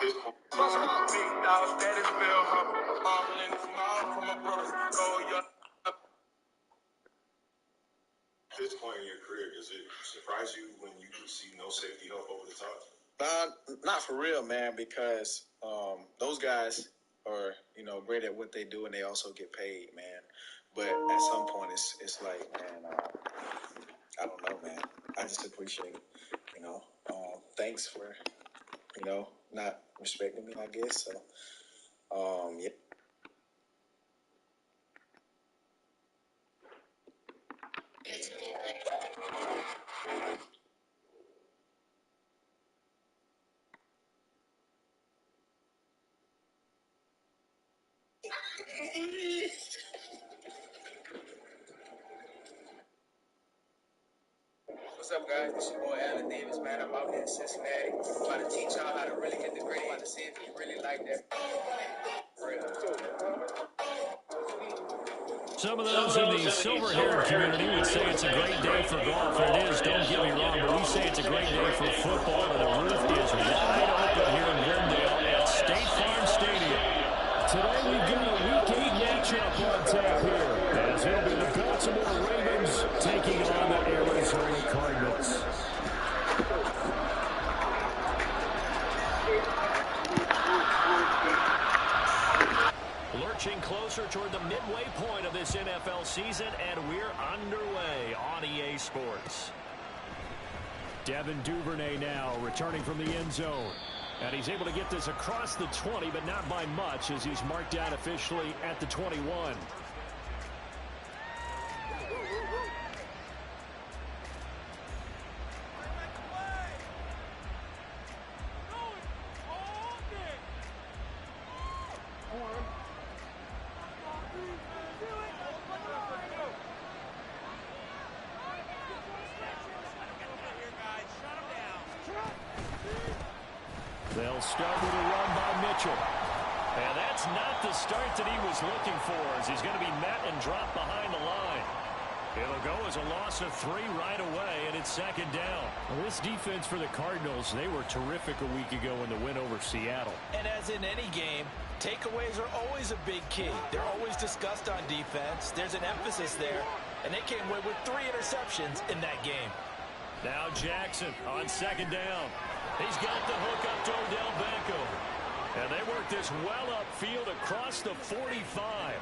This point in your career, does it surprise you when you see no safety help over the top? Not for real, man, because those guys are, great at what they do, and they also get paid, man. But at some point, it's like, man, I don't know, man. I just appreciate it, Thanks for, not respecting me, I guess. So, yeah. What's up, guys? This your boy Alan Davis, man. I'm out here in Cincinnati. I'm about to teach y'all how to really hit the grid. I'm about to see if you really like that. Some of those in the silver-haired community would say it's a great day for golf, and it is, don't get me wrong, but we say it's a great day for football, and the roof is wide open here in Glendale at State Farm Stadium. Today we've got a Week 8 matchup on tap here, as it'll be the Baltimore Ravens taking on the Arizona Cardinals. Lurching closer toward the midway point of this NFL season, and we're underway on EA Sports. Devin Duvernay now returning from the end zone. And he's able to get this across the 20, but not by much, as he's marked down officially at the 21. They'll start with a run by Mitchell. And that's not the start that he was looking for, as he's going to be met and dropped behind the line. It'll go as a loss of 3 right away, and it's second down. Well, this defense for the Cardinals, they were terrific a week ago in the win over Seattle. And as in any game, takeaways are always a big key. They're always discussed on defense. There's an emphasis there, and they came away with 3 interceptions in that game. Now Jackson on second down. He's got the hook up to Odell Beckham. And they work this well upfield across the 45.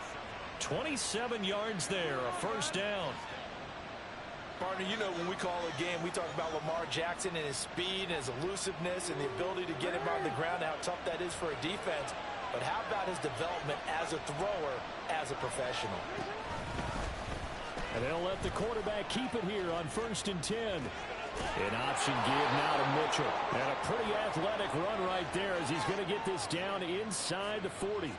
27 yards there, a first down. Partner, when we call a game, we talk about Lamar Jackson and his speed and his elusiveness and the ability to get him on the ground, how tough that is for a defense. But how about his development as a thrower, as a professional? And they'll let the quarterback keep it here on 1st and 10. An option give now to Mitchell. And a pretty athletic run right there as he's going to get this down inside the 40.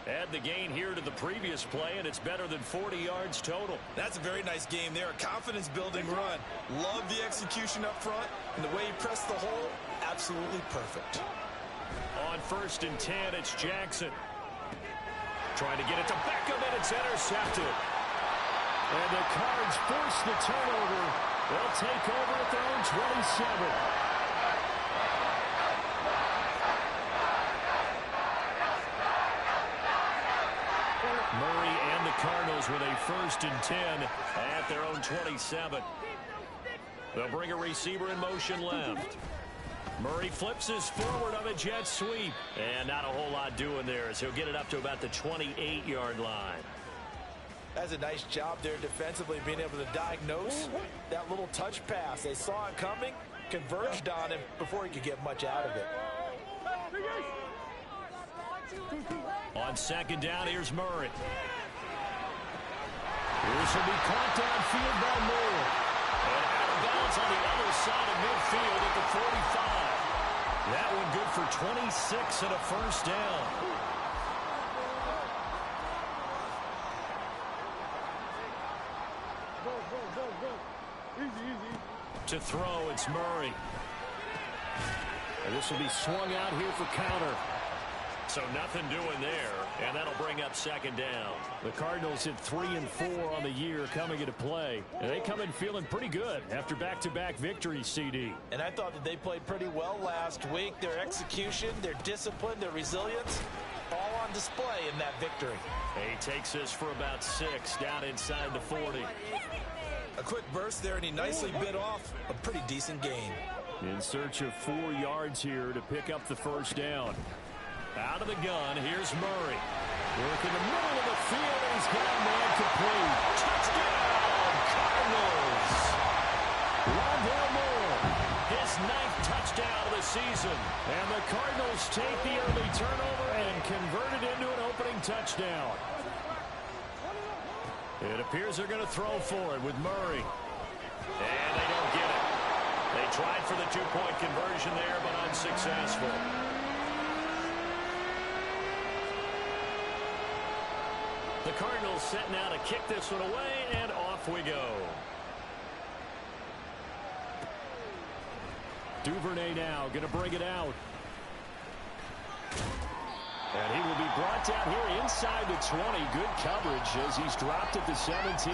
Add the gain here to the previous play, and it's better than 40 yards total. That's a very nice game there. A confidence-building run. Love the execution up front, and the way he pressed the hole, absolutely perfect. On 1st and 10, it's Jackson. Trying to get it to Beckham, and it's intercepted. And the Cards force the turnover. They'll take over at their own 27. Murray and the Cardinals with a 1st and 10 at their own 27. They'll bring a receiver in motion left. Murray flips his forward on a jet sweep. And not a whole lot doing there, as he'll get it up to about the 28-yard line. That's a nice job there defensively, being able to diagnose that little touch pass. They saw it coming, converged on him before he could get much out of it. On second down, here's Murray. This will be caught downfield by Moore. And out of bounds on the other side of midfield at the 45. That one good for 26 and a first down. To throw, it's Murray. And this will be swung out here for counter. So nothing doing there, and that'll bring up second down. The Cardinals hit 3 and 4 on the year coming into play. And they come in feeling pretty good after back-to-back victories, CD. And I thought that they played pretty well last week. Their execution, their discipline, their resilience, all on display in that victory. He takes this for about 6 down inside the 40. A quick burst there, and he nicely bit off a pretty decent gain. In search of 4 yards here to pick up the first down. Out of the gun, here's Murray. Work in the middle of the field, and he's got a man complete. Touchdown, Cardinals! Rondale Moore, his 9th touchdown of the season. And the Cardinals take the early turnover and convert it into an opening touchdown. It appears they're going to throw for it with Murray. And they don't get it. They tried for the 2-point conversion there, but unsuccessful. The Cardinals setting out to kick this one away, and off we go. Duvernay now going to bring it out. And he will be brought down here inside the 20. Good coverage as he's dropped at the 17.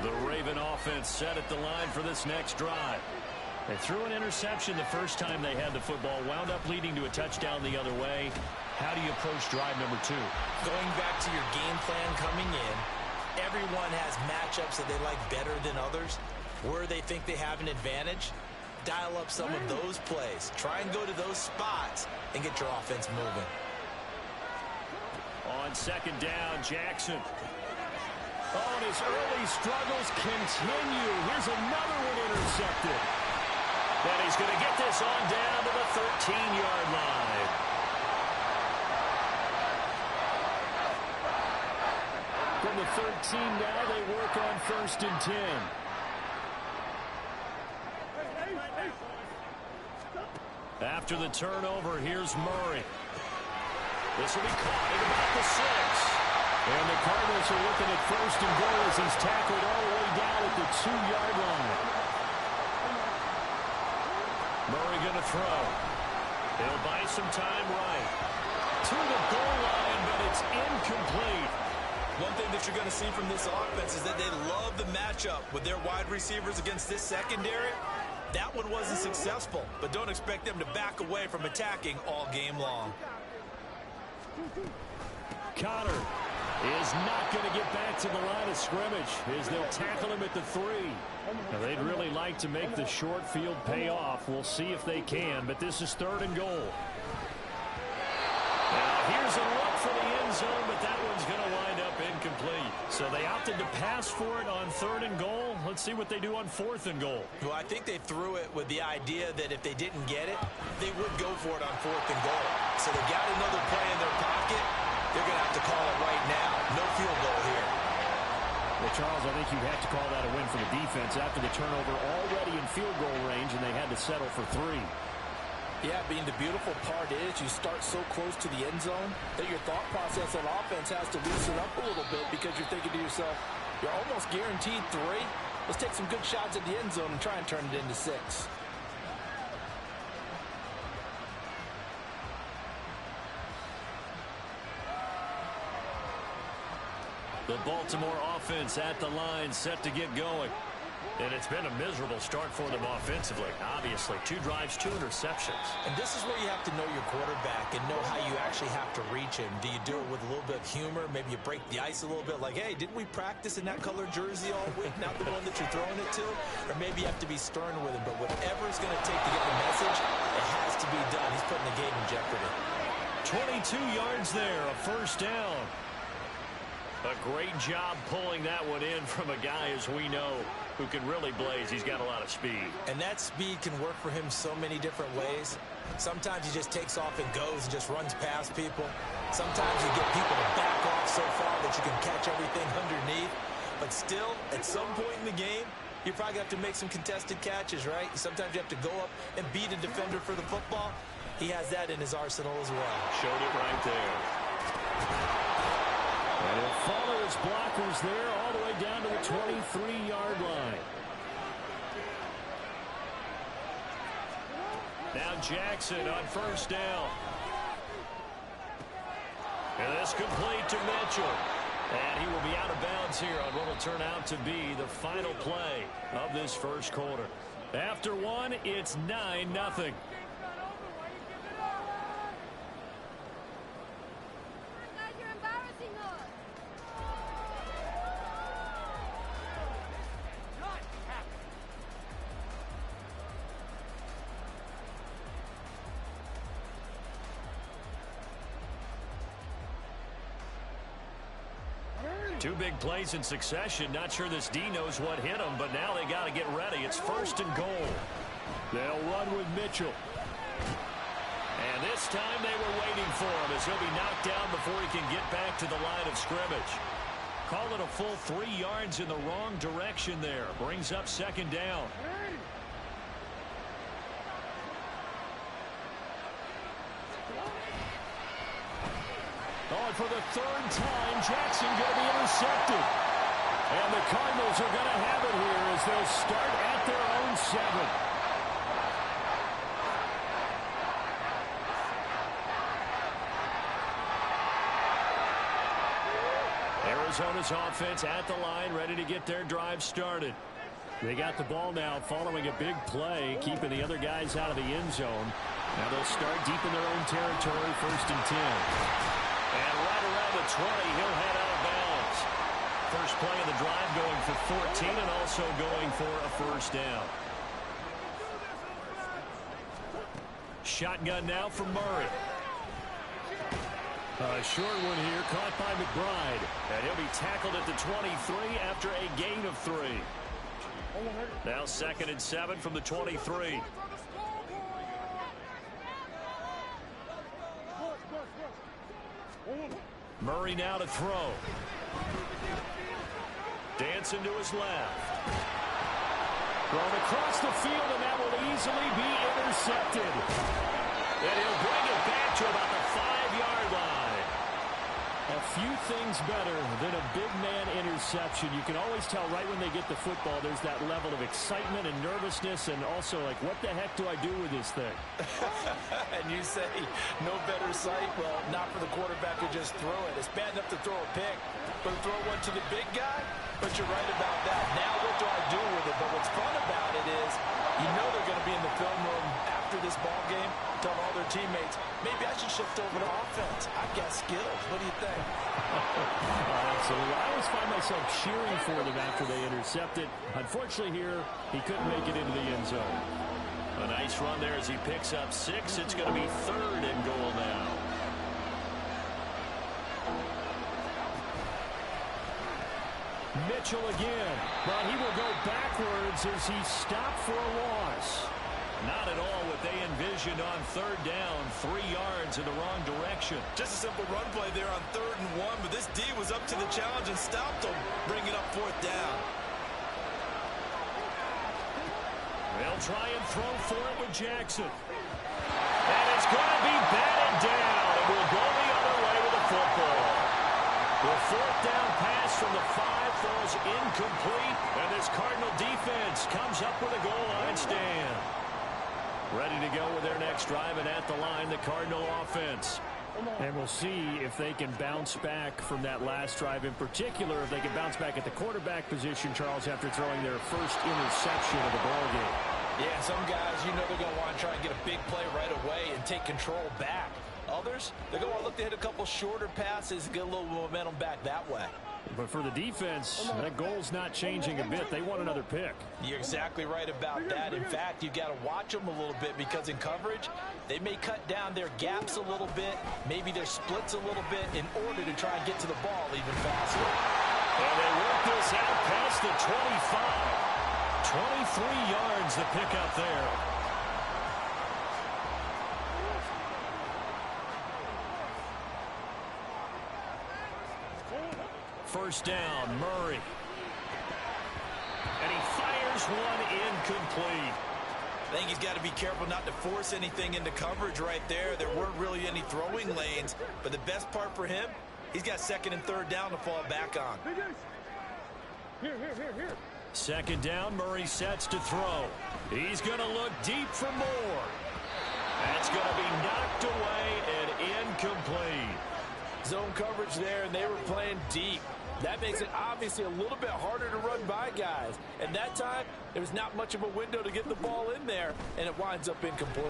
The Raven offense set at the line for this next drive. They threw an interception the first time they had the football, wound up leading to a touchdown the other way. How do you approach drive number 2? Going back to your game plan coming in, everyone has matchups that they like better than others. Where they think they have an advantage, dial up some of those plays. Try and go to those spots and get your offense moving. On second down, Jackson. Oh, and his early struggles continue. Here's another one intercepted. And he's going to get this on down to the 13-yard line. From the 13 now, they work on 1st and 10. After the turnover, here's Murray. This will be caught at about the 6. And the Cardinals are looking at 1st and goal as he's tackled all the way down at the 2-yard line. Murray going to throw. He'll buy some time right. To the goal line, but it's incomplete. One thing that you're going to see from this offense is that they love the matchup with their wide receivers against this secondary. That one wasn't successful, but don't expect them to back away from attacking all game long. Connor is not going to get back to the line of scrimmage as they'll tackle him at the 3. Now, they'd really like to make the short field pay off. We'll see if they can, but this is 3rd and goal. Now, here's a look for the end zone, but that one's going to wind up incomplete. So they opted to pass for it on 3rd and goal. Let's see what they do on 4th and goal. Well, I think they threw it with the idea that if they didn't get it, they would go for it on 4th and goal. So they got another play in their pocket. They're going to have to call it right now. No field goal here. Well, Charles, I think you'd have to call that a win for the defense after the turnover already in field goal range, and they had to settle for 3. Yeah, being the beautiful part is you start so close to the end zone that your thought process on offense has to loosen up a little bit because you're thinking to yourself, you're almost guaranteed 3. Let's take some good shots at the end zone and try and turn it into 6. The Baltimore offense at the line set to get going. And it's been a miserable start for them offensively. Obviously, 2 drives, 2 interceptions. And this is where you have to know your quarterback and know how you actually have to reach him. Do you do it with a little bit of humor? Maybe you break the ice a little bit like, hey, didn't we practice in that color jersey all week? Not the one that you're throwing it to? Or maybe you have to be stern with him. But whatever it's going to take to get the message, it has to be done. He's putting the game in jeopardy. 22 yards there, a 1st down. A great job pulling that one in from a guy, as we know, who can really blaze. He's got a lot of speed. And that speed can work for him so many different ways. Sometimes he just takes off and goes and just runs past people. Sometimes you get people to back off so far that you can catch everything underneath. But still, at some point in the game, you're probably going to have to make some contested catches, right? Sometimes you have to go up and beat a defender for the football. He has that in his arsenal as well. Showed it right there. And he'll follow his blockers there all the way down to the 23-yard line. Jackson on first down. And this complete to Mitchell. And he will be out of bounds here on what will turn out to be the final play of this first quarter. After one, it's 9-0. Two big plays in succession. Not sure this D knows what hit him, but now they got to get ready. It's first and goal. They'll run with Mitchell. And this time they were waiting for him as he'll be knocked down before he can get back to the line of scrimmage. Call it a full 3 yards in the wrong direction there. Brings up second down. Oh, and for the third time, Jackson going to be intercepted. And the Cardinals are going to have it here as they'll start at their own 7. Arizona's offense at the line, ready to get their drive started. They got the ball now following a big play, keeping the other guys out of the end zone. Now they'll start deep in their own territory, first and 10. And right around the 20, he'll head out of bounds. First play of the drive going for 14 and also going for a first down. Shotgun now from Murray. A short one here, caught by McBride. And he'll be tackled at the 23 after a gain of 3. Now second and 7 from the 23. Murray now to throw. Dancing to his left. Thrown across the field, and that will easily be intercepted. And he'll bring it back to about the 5-yard line. A few things better than a big man interception. You can always tell right when they get the football, there's that level of excitement and nervousness, and also like, what the heck do I do with this thing? And you say, no better sight? Well, not for the quarterback to just throw it. It's bad enough to throw a pick, but to throw one to the big guy? But you're right about that. Now what do I do with it? But what's fun about it is, you know they're going to be in the film room after this ball game, telling all their teammates, maybe I should shift over to offense. I've got skills. What do you think? Absolutely. I always find myself cheering for them after they intercept it. Unfortunately here, he couldn't make it into the end zone. A nice run there as he picks up 6. It's going to be third and goal now. Mitchell again, but he will go backwards as he's stopped for a loss. Not at all what they envisioned on third down. 3 yards in the wrong direction. Just a simple run play there on 3rd and 1, but this D was up to the challenge and stopped him, bringing up 4th down. They'll try and throw for it with Jackson. And it's going to be batted down, and we'll go the other way with the football. The 4th down pass from the 5 falls incomplete, and this Cardinal defense comes up with a goal line stand. Ready to go with their next drive, and at the line, the Cardinal offense. And we'll see if they can bounce back from that last drive in particular, if they can bounce back at the quarterback position, Charles, after throwing their first interception of the ballgame. Yeah, some guys, you know they're going to want to try and get a big play right away and take control back. Others, they're going to want to look to hit a couple shorter passes, get a little momentum back that way. But for the defense, that goal's not changing a bit. They want another pick. You're exactly right about that. In fact, you've got to watch them a little bit because in coverage, they may cut down their gaps a little bit, maybe their splits a little bit in order to try and get to the ball even faster. And they work this out past the 25. 23 yards the pick up there. First down, Murray. And he fires one incomplete. I think he's got to be careful not to force anything into coverage right there. There weren't really any throwing lanes, but the best part for him, he's got 2nd and 3rd down to fall back on. Here. Second down, Murray sets to throw. He's going to look deep for more. That's going to be knocked away and incomplete. Zone coverage there, and they were playing deep. That makes it obviously a little bit harder to run by guys. And that time, there was not much of a window to get the ball in there, and it winds up incomplete.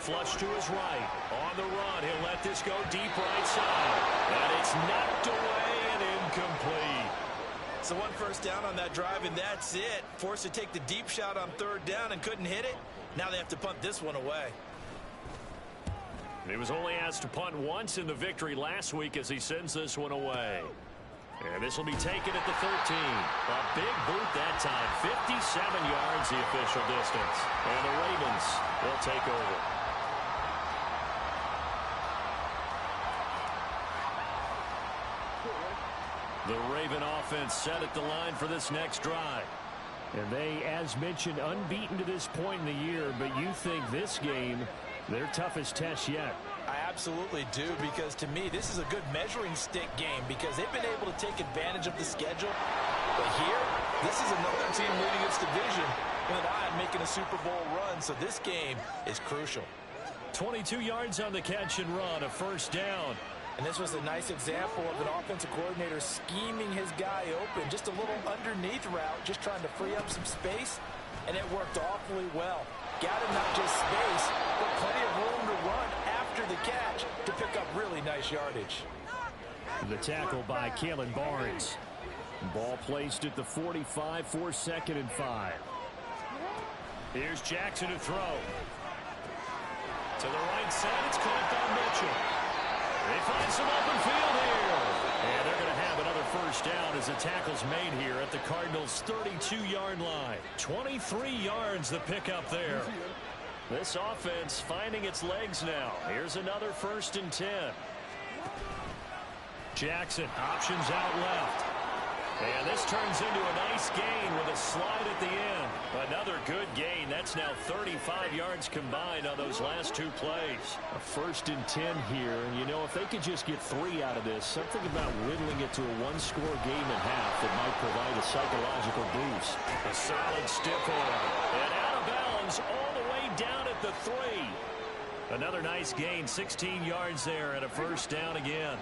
Flush to his right. On the run, he'll let this go deep right side. And it's knocked away and incomplete. So 1 first down on that drive, and that's it. Forced to take the deep shot on 3rd down and couldn't hit it. Now they have to punt this one away. He was only asked to punt once in the victory last week as he sends this one away. And this will be taken at the 13. A big boot that time. 57 yards the official distance. And the Ravens will take over. The Raven offense set at the line for this next drive. And they, as mentioned, unbeaten to this point in the year, but you think this game, their toughest test yet. I absolutely do, because to me, this is a good measuring stick game because they've been able to take advantage of the schedule. But here, this is another team leading its division with an eye on making a Super Bowl run, so this game is crucial. 22 yards on the catch and run, a first down. And this was a nice example of an offensive coordinator scheming his guy open. Just a little underneath route, just trying to free up some space, and it worked awfully well. Got him not just space, but plenty of room to run after the catch to pick up really nice yardage. The tackle by Kalen Barnes. Ball placed at the 45 for 2nd and 5. Here's Jackson to throw. To the right side, it's caught by Mitchell. They find some open field here. And they're going to have another first down as the tackle's made here at the Cardinals' 32-yard line. 23 yards the pickup there. This offense finding its legs now. Here's another 1st and 10. Jackson options out left. And this turns into a nice gain with a slide at the end. Another good gain. That's now 35 yards combined on those last 2 plays. A 1st and 10 here. And, you know, if they could just get 3 out of this, something about whittling it to a 1-score game at half that might provide a psychological boost. A solid stiff arm. And out of bounds all the way down at the 3. Another nice gain, 16 yards there and a first down again.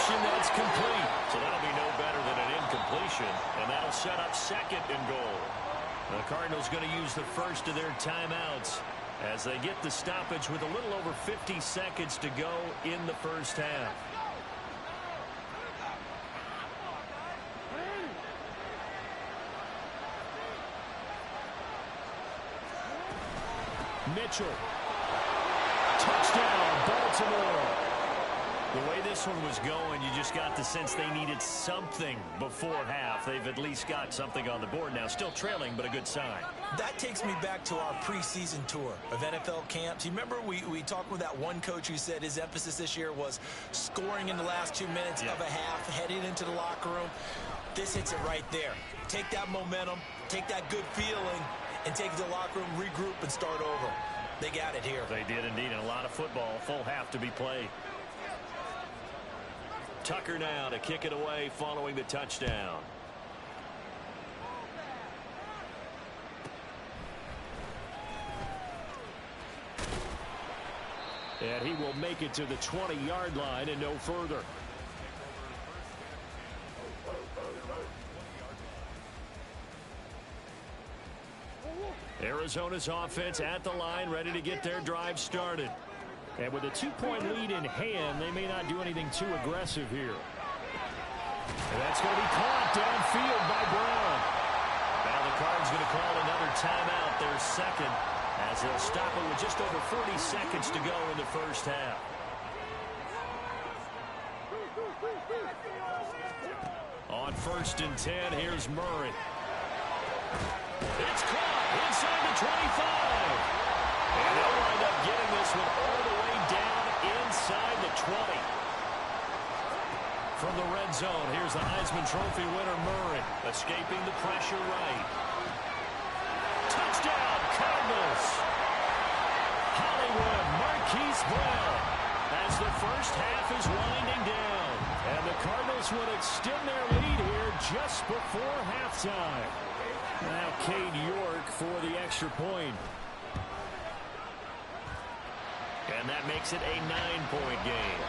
That's complete. So that'll be no better than an incompletion, and that'll set up 2nd and goal. The Cardinals going to use the first of their timeouts as they get the stoppage with a little over 50 seconds to go in the first half. Mitchell. Touchdown, Baltimore. The way this one was going, you just got the sense they needed something before half. They've at least got something on the board now. Still trailing, but a good sign. That takes me back to our preseason tour of NFL camps. You remember we talked with that one coach who said his emphasis this year was scoring in the last 2 minutes of a half, heading into the locker room. This hits it right there. Take that momentum, take that good feeling, and take it to the locker room, regroup, and start over. They got it here. They did indeed, and a lot of football, full half to be played. Tucker now to kick it away following the touchdown. And he will make it to the 20-yard line and no further. Arizona's offense at the line, ready to get their drive started. And with a 2-point lead in hand, they may not do anything too aggressive here. And that's going to be caught downfield by Brown. Now the Cards going to call another timeout, their 2nd, as they'll stop it with just over 40 seconds to go in the first half. On 1st and 10, here's Murray. It's caught inside the 25. And they'll wind up getting this one all the way down inside the 20. From the red zone, here's the Heisman Trophy winner, Murray, escaping the pressure right. Touchdown, Cardinals. Hollywood, Marquise Brown, as the first half is winding down. And the Cardinals would extend their lead here just before halftime. Now Cade York for the extra point. And that makes it a 9-point game.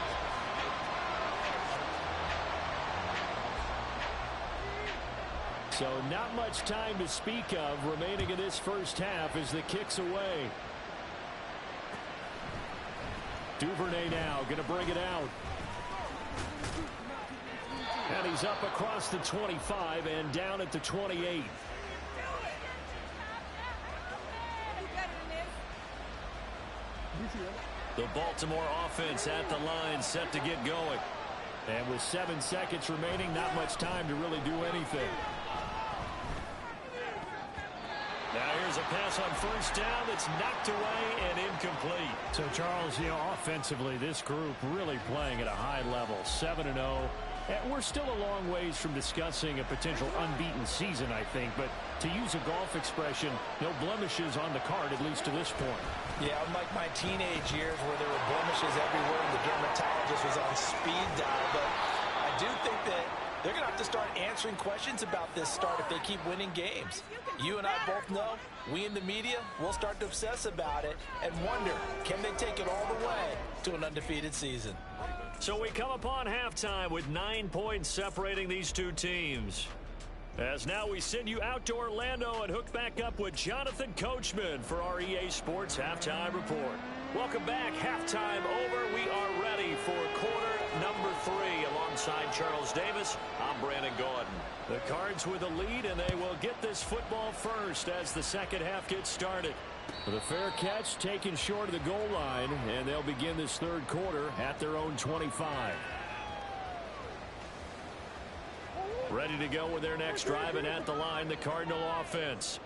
So not much time to speak of remaining in this first half as the kick's away. Duvernay now going to bring it out. And he's up across the 25 and down at the 28. The Baltimore offense at the line set to get going. And with 7 seconds remaining, not much time to really do anything. Now here's a pass on first down that's knocked away and incomplete. So, Charles, offensively, this group really playing at a high level, 7-0. We're still a long ways from discussing a potential unbeaten season, I think. But to use a golf expression, no blemishes on the card, at least to this point. Yeah, unlike my teenage years where there were blemishes everywhere and the dermatologist was on speed dial. But I do think that they're going to have to start answering questions about this start if they keep winning games. You and I both know, we in the media, we'll start to obsess about it and wonder, can they take it all the way to an undefeated season? So we come upon halftime with 9 points separating these two teams. As now we send you out to Orlando and hook back up with Jonathan Coachman for our EA Sports Halftime Report. Welcome back. Halftime over. We are ready for quarter number 3. Alongside Charles Davis, I'm Brandon Gordon. The Cards with a lead, and they will get this football first as the second half gets started. With a fair catch taken short of the goal line, and they'll begin this third quarter at their own 25. Ready to go with their next drive, and at the line, the Cardinal offense.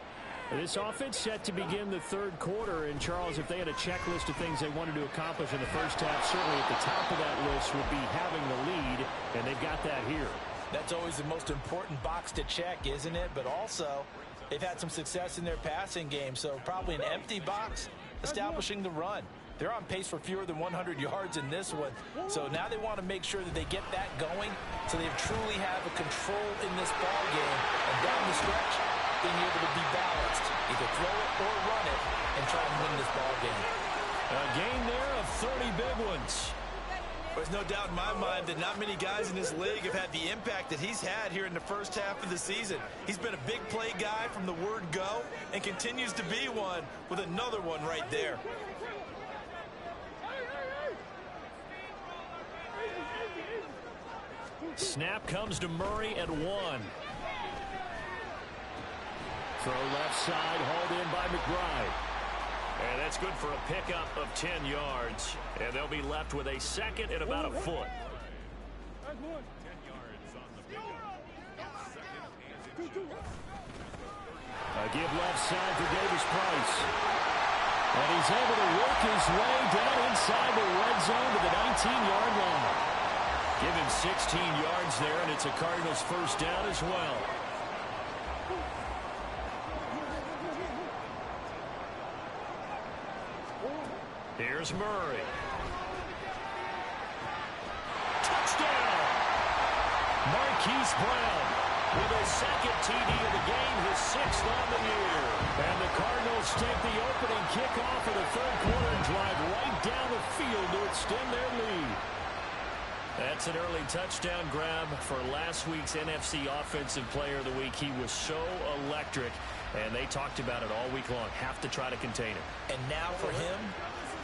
This offense set to begin the third quarter, and Charles, if they had a checklist of things they wanted to accomplish in the first half, certainly at the top of that list would be having the lead, and they've got that here. That's always the most important box to check, isn't it? But also, they've had some success in their passing game, so probably an empty box establishing the run. They're on pace for fewer than 100 yards in this one, so now they want to make sure that they get that going so they truly have a control in this ball game, and down the stretch, being able to be balanced, either throw it or run it, and try and win this ball game. A gain there of 30 big ones. There's no doubt in my mind that not many guys in this league have had the impact that he's had here in the first half of the season. He's been a big play guy from the word go and continues to be one with another one right there. Snap comes to Murray at 1. Throw left side, hauled in by McBride. And that's good for a pickup of 10 yards. And they'll be left with a second and about a foot. A give left side for Davis Price. And he's able to work his way down inside the red zone to the 19-yard line. Give him 16 yards there, and it's a Cardinals first down as well. Here's Murray. Touchdown! Marquise Brown with his second TD of the game, his 6th on the year. And the Cardinals take the opening kickoff of the third quarter and drive right down the field to extend their lead. That's an early touchdown grab for last week's NFC Offensive Player of the Week. He was so electric, and they talked about it all week long. Have to try to contain him. And now for him,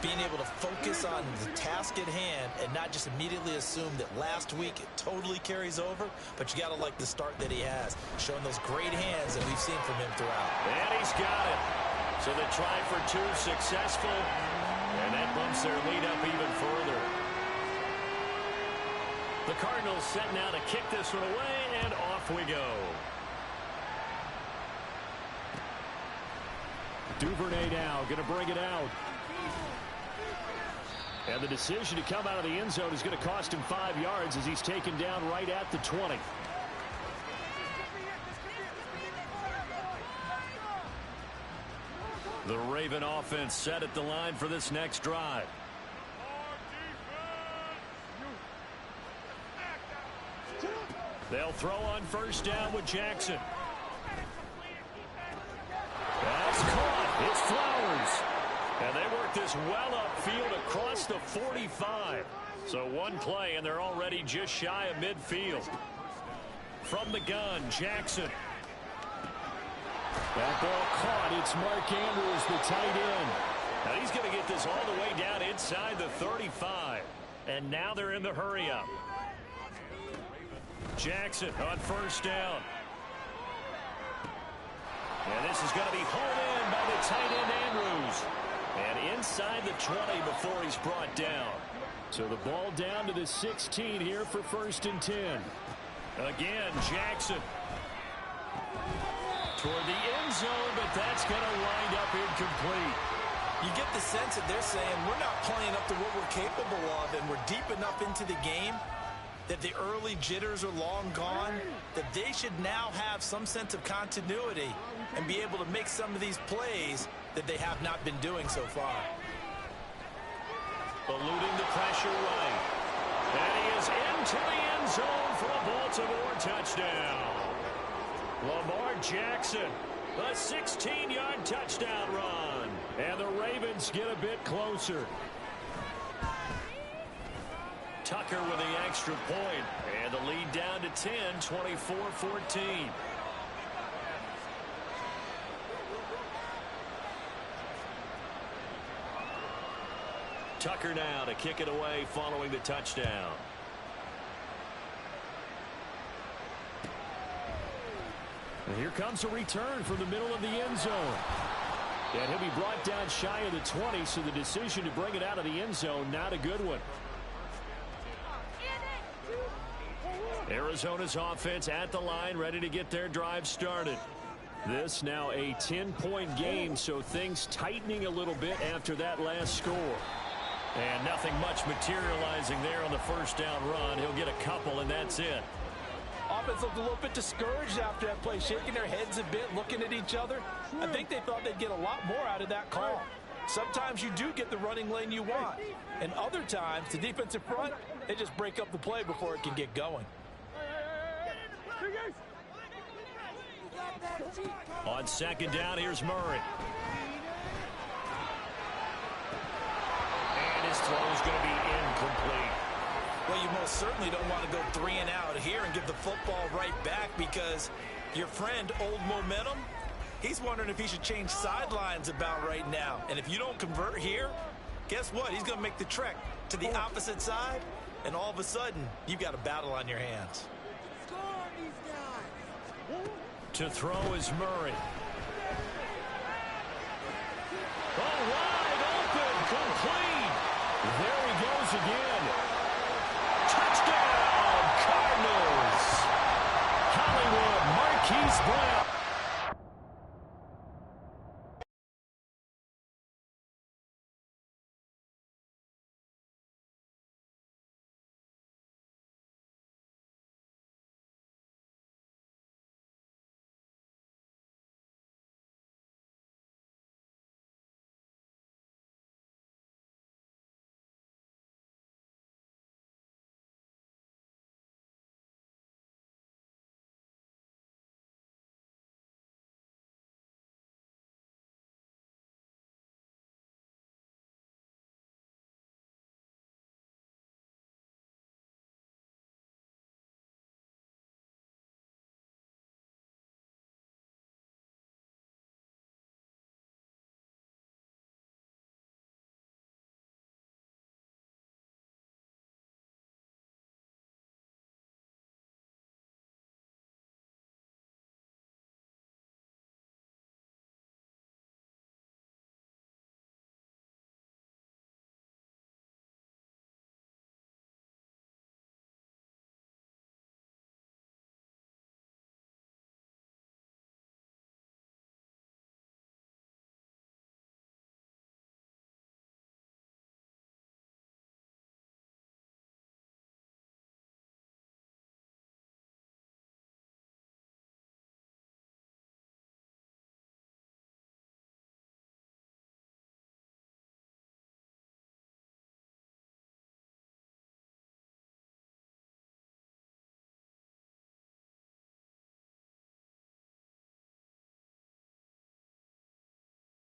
being able to focus on the task at hand and not just immediately assume that last week it totally carries over, but you got to like the start that he has, showing those great hands that we've seen from him throughout. And he's got it. So the try for 2 successful, and that bumps their lead up even further. The Cardinals set now to kick this one away, and off we go. Duvernay now going to bring it out. And the decision to come out of the end zone is going to cost him 5 yards as he's taken down right at the 20. The Raven offense set at the line for this next drive. They'll throw on first down with Jackson. That's caught. It's Flowers. And they work this well upfield across the 45. So one play, and they're already just shy of midfield. From the gun, Jackson. That ball caught. It's Mark Andrews, the tight end. Now he's going to get this all the way down inside the 35. And now they're in the hurry-up. Jackson on first down. And this is going to be hauled in by the tight end, Andrews. And inside the 20 before he's brought down. So the ball down to the 16 here for 1st and 10. Again, Jackson. Toward the end zone, but that's going to wind up incomplete. You get the sense that they're saying we're not playing up to what we're capable of, and we're deep enough into the game that the early jitters are long gone, that they should now have some sense of continuity and be able to make some of these plays that they have not been doing so far. Eluding the pressure right. And he is into the end zone for a Baltimore touchdown. Lamar Jackson, a 16-yard touchdown run. And the Ravens get a bit closer. Tucker with the extra point. And the lead down to 10, 24-14. Tucker now to kick it away following the touchdown. And here comes a return from the middle of the end zone. And he'll be brought down shy of the 20, so the decision to bring it out of the end zone, not a good one. Arizona's offense at the line, ready to get their drive started. This now a 10-point game, so things tightening a little bit after that last score. And nothing much materializing there on the first down run. He'll get a couple, and that's it. Offense looked a little bit discouraged after that play, shaking their heads a bit, looking at each other. I think they thought they'd get a lot more out of that call. Sometimes you do get the running lane you want, and other times, the defensive front, they just break up the play before it can get going. On second down, here's Murray. And his throw is going to be incomplete. Well, you most certainly don't want to go 3 and out here and give the football right back, because your friend, Old Momentum, he's wondering if he should change sidelines about right now. And if you don't convert here, guess what? He's going to make the trek to the opposite side, and all of a sudden, you've got a battle on your hands. To throw is Murray. Oh, wide open, complete. There he goes again. Touchdown, Cardinals. Hollywood Marquise Brown.